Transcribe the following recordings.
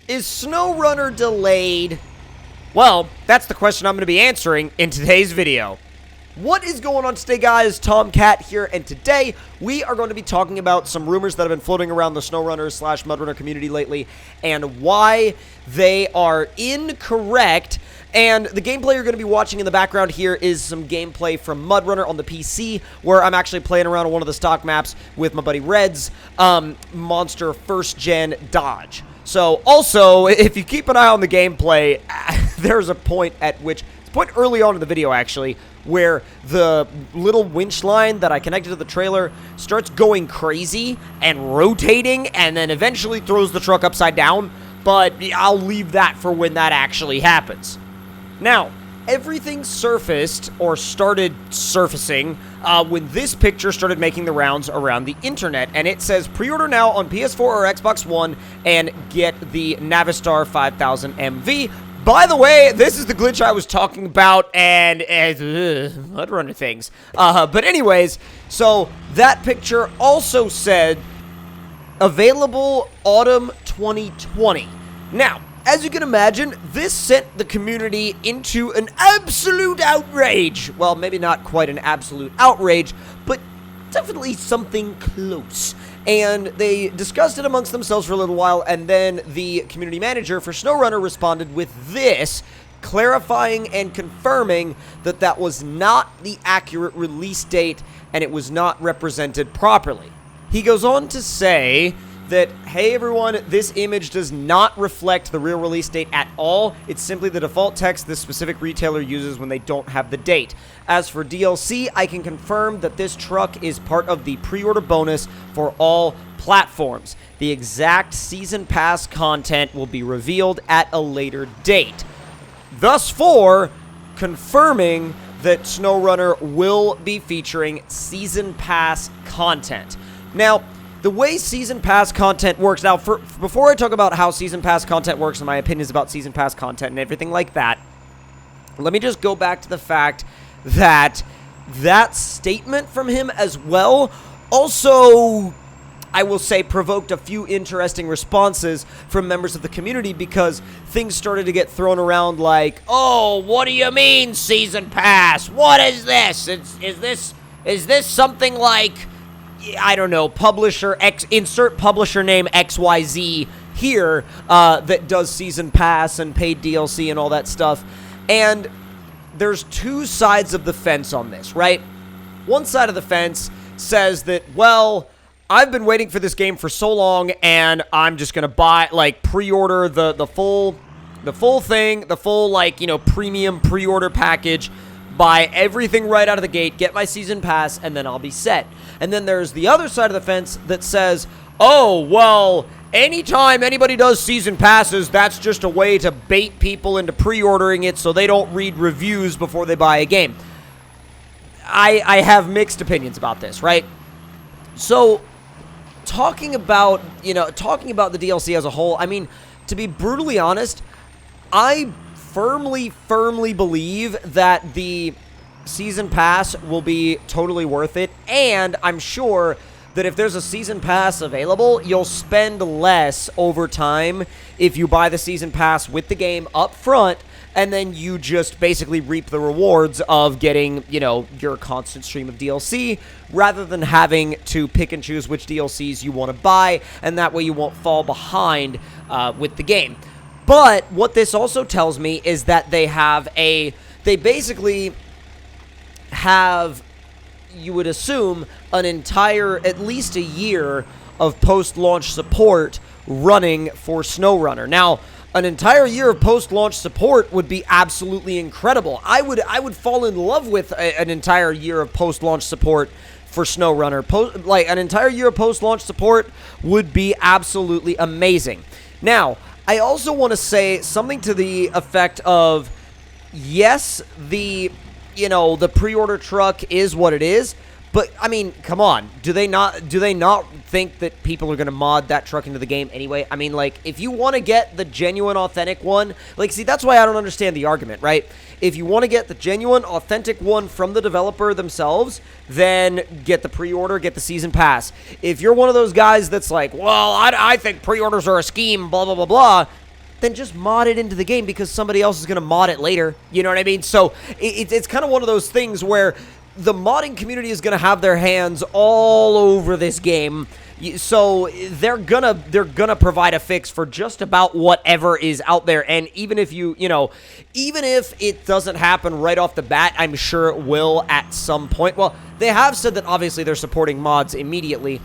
Is SnowRunner delayed? Well, that's the question I'm going to be answering in today's video. What is going on today, guys? Tomcat here, and today we are going to be talking about some rumors that have been floating around the SnowRunner / MudRunner community lately and why they are incorrect. And the gameplay you're going to be watching in the background here is some gameplay from MudRunner on the PC, where I'm actually playing around on one of the stock maps with my buddy Red's monster first-gen Dodge. So, also, if you keep an eye on the gameplay, there's a point at which, it's a point early on in the video, actually, where the little winch line that I connected to the trailer starts going crazy and rotating, and then eventually throws the truck upside down, but I'll leave that for when that actually happens. Now, everything surfaced, or started surfacing, when this picture started making the rounds around the internet, and it says, pre-order now on PS4 or Xbox One, and get the Navistar 5000 MV. By the way, this is the glitch I was talking about, and MudRunner things. But anyways, so that picture also said, available autumn 2020. Now, as you can imagine, this sent the community into an absolute outrage. Well, maybe not quite an absolute outrage, but definitely something close. And they discussed it amongst themselves for a little while, and then the community manager for SnowRunner responded with this, clarifying and confirming that that was not the accurate release date, and it was not represented properly. He goes on to say that, hey everyone, this image does not reflect the real release date at all. It's simply the default text this specific retailer uses when they don't have the date. As for DLC, I can confirm that this truck is part of the pre-order bonus for all platforms. The exact season pass content will be revealed at a later date. Thus for confirming that SnowRunner will be featuring season pass content. Now, the way Season Pass content works, now, before I talk about how Season Pass content works and my opinions about Season Pass content and everything like that, let me just go back to the fact that that statement from him as well also, I will say, provoked a few interesting responses from members of the community, because things started to get thrown around like, oh, what do you mean Season Pass? What is this? Is this something like, I don't know, publisher X, insert publisher name XYZ here, that does season pass and paid DLC and all that stuff. And there's two sides of the fence on this, right? One side of the fence says that, well, I've been waiting for this game for so long, and I'm just gonna buy, like, pre-order the full thing, the full, like, you know, premium pre-order package, buy everything right out of the gate, get my season pass, and then I'll be set. And then there's the other side of the fence that says, oh, well, anytime anybody does season passes, that's just a way to bait people into pre-ordering it so they don't read reviews before they buy a game. I have mixed opinions about this, right? So, talking about the DLC as a whole, I mean, to be brutally honest, I firmly believe that the season pass will be totally worth it, and I'm sure that if there's a season pass available, you'll spend less over time if you buy the season pass with the game up front, and then you just basically reap the rewards of getting, you know, your constant stream of DLC, rather than having to pick and choose which DLCs you want to buy, and that way you won't fall behind with the game. But what this also tells me is that they basically have, you would assume, an entire, at least a year of post-launch support running for SnowRunner. Now, an entire year of post-launch support would be absolutely incredible. I would fall in love with an entire year of post-launch support for SnowRunner. Like, an entire year of post-launch support would be absolutely amazing. Now, I also want to say something to the effect of, yes, the pre-order truck is what it is, but I mean, come on, do they not think that people are going to mod that truck into the game anyway? I mean, like, if you want to get the genuine, authentic one, like, see, that's why I don't understand the argument, right? If you want to get the genuine, authentic one from the developer themselves, then get the pre-order, get the season pass. If you're one of those guys that's like, well, I think pre-orders are a scheme, blah, blah, blah, blah, then just mod it into the game because somebody else is going to mod it later. You know what I mean? So it's kind of one of those things where the modding community is going to have their hands all over this game. So they're gonna provide a fix for just about whatever is out there. And even if even if it doesn't happen right off the bat, I'm sure it will at some point. Well, they have said that obviously they're supporting mods immediately.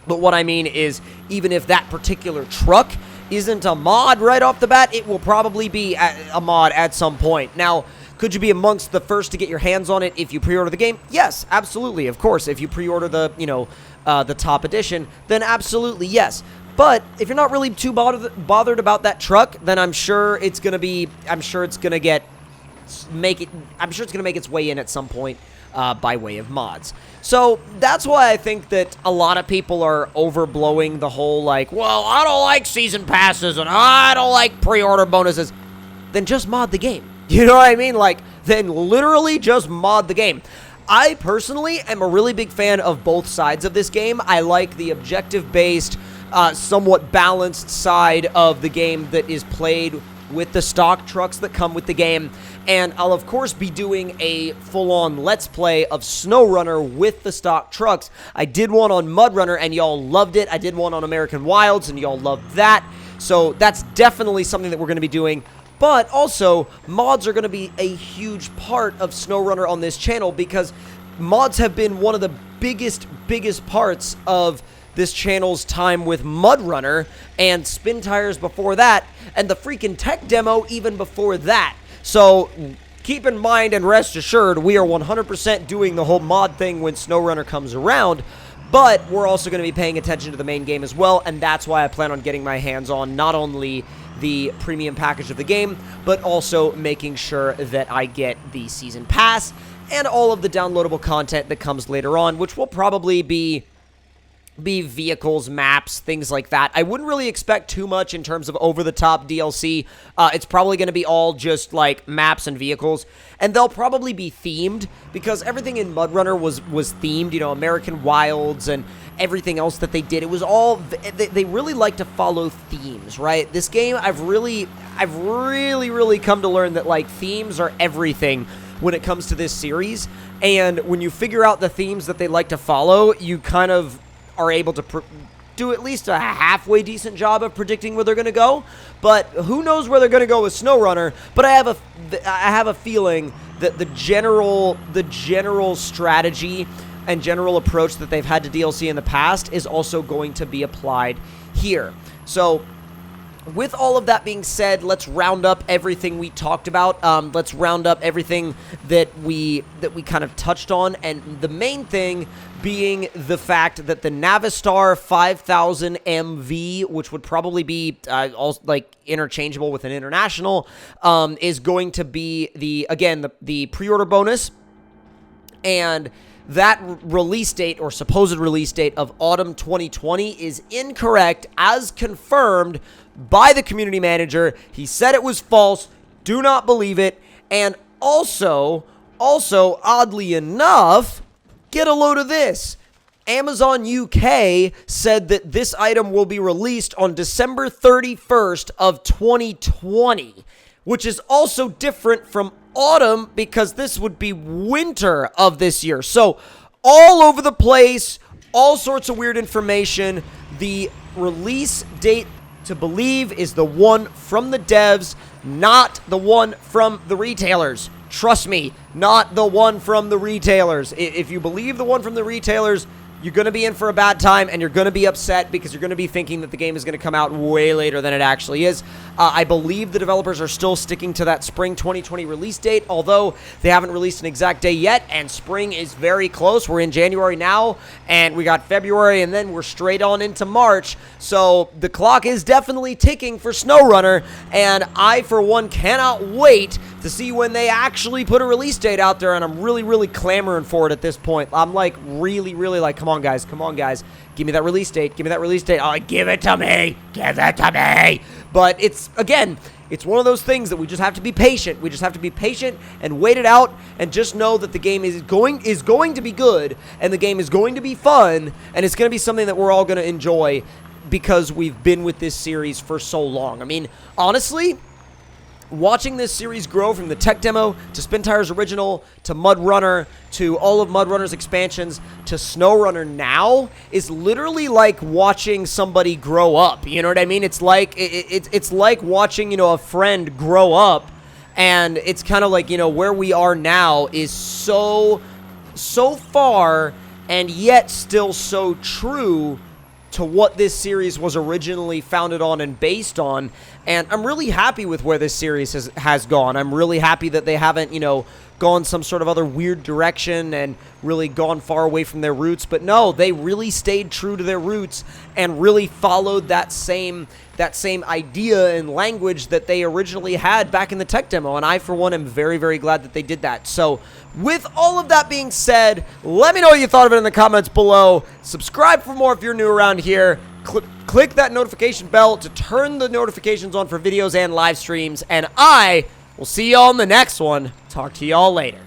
But what I mean is, even if that particular truck isn't a mod right off the bat, it will probably be a mod at some point. Now, could you be amongst the first to get your hands on it if you pre-order the game? Yes, absolutely. Of course, if you pre-order the, the top edition, then absolutely yes. But if you're not really too bothered about that truck, then I'm sure it's gonna make its way in at some point by way of mods. So that's why I think that a lot of people are overblowing the whole like, well, I don't like season passes and I don't like pre-order bonuses. Then just mod the game. You know what I mean? Like, then literally just mod the game. I personally am a really big fan of both sides of this game. I like the objective-based, somewhat balanced side of the game that is played with the stock trucks that come with the game. And I'll, of course, be doing a full-on Let's Play of SnowRunner with the stock trucks. I did one on MudRunner, and y'all loved it. I did one on American Wilds, and y'all loved that. So that's definitely something that we're going to be doing. But also, mods are going to be a huge part of SnowRunner on this channel because mods have been one of the biggest parts of this channel's time with MudRunner and Spin Tires before that, and the freaking tech demo even before that. So keep in mind and rest assured, we are 100% doing the whole mod thing when SnowRunner comes around. But we're also going to be paying attention to the main game as well, and that's why I plan on getting my hands on not only the premium package of the game, but also making sure that I get the season pass and all of the downloadable content that comes later on, which will probably be vehicles, maps, things like that. I wouldn't really expect too much in terms of over-the-top DLC. It's probably going to be all just, like, maps and vehicles. And they'll probably be themed, because everything in MudRunner was themed. You know, American Wilds and everything else that they did. It was all... They really like to follow themes, right? This game, I've really come to learn that, like, themes are everything when it comes to this series. And when you figure out the themes that they like to follow, you kind of are able to do at least a halfway decent job of predicting where they're going to go. But who knows where they're going to go with SnowRunner. But I have a feeling that the general strategy and general approach that they've had to DLC in the past is also going to be applied here. So with all of that being said, let's round up everything we talked about. Let's round up everything that we kind of touched on, and the main thing being the fact that the Navistar 5000 MV, which would probably be also like interchangeable with an International, is going to be the pre-order bonus, and that release date, or supposed release date, of autumn 2020 is incorrect, as confirmed by the community manager. He said it was false. Do not believe it. And also, oddly enough, get a load of this. Amazon UK said that this item will be released on December 31st of 2020, which is also different from autumn because this would be winter of this year. So all over the place, all sorts of weird information. The release date to believe is the one from the devs, not the one from the retailers. Trust me, not the one from the retailers. If you believe the one from the retailers, you're going to be in for a bad time, and you're going to be upset because you're going to be thinking that the game is going to come out way later than it actually is. I believe the developers are still sticking to that spring 2020 release date, although they haven't released an exact day yet, and spring is very close. We're in January now, and we got February, and then we're straight on into March. So the clock is definitely ticking for SnowRunner, and I, for one, cannot wait to see when they actually put a release date out there, and I'm really clamoring for it at this point. I'm like, really like, come on, guys, give me that release date, oh, give it to me, but it's, again, it's one of those things that we just have to be patient. We just have to be patient and wait it out, and just know that the game is going to be good, and the game is going to be fun, and it's going to be something that we're all going to enjoy. because we've been with this series for so long. I mean, honestly, watching this series grow from the tech demo to Spin Tires Original to Mud Runner to all of Mud Runner's expansions to SnowRunner now is literally like watching somebody grow up. You know what I mean? It's like it's like watching, you know, a friend grow up, and it's kind of like, you know, where we are now is so far and yet still so true to what this series was originally founded on and based on. And I'm really happy with where this series has gone. I'm really happy that they haven't, you know, gone some sort of other weird direction and really gone far away from their roots. But no, they really stayed true to their roots and really followed that same idea and language that they originally had back in the tech demo. And I, for one, am very, very glad that they did that. So with all of that being said, let me know what you thought of it in the comments below. Subscribe for more if you're new around here. Click that notification bell to turn the notifications on for videos and live streams. And I will see y'all in the next one. Talk to y'all later.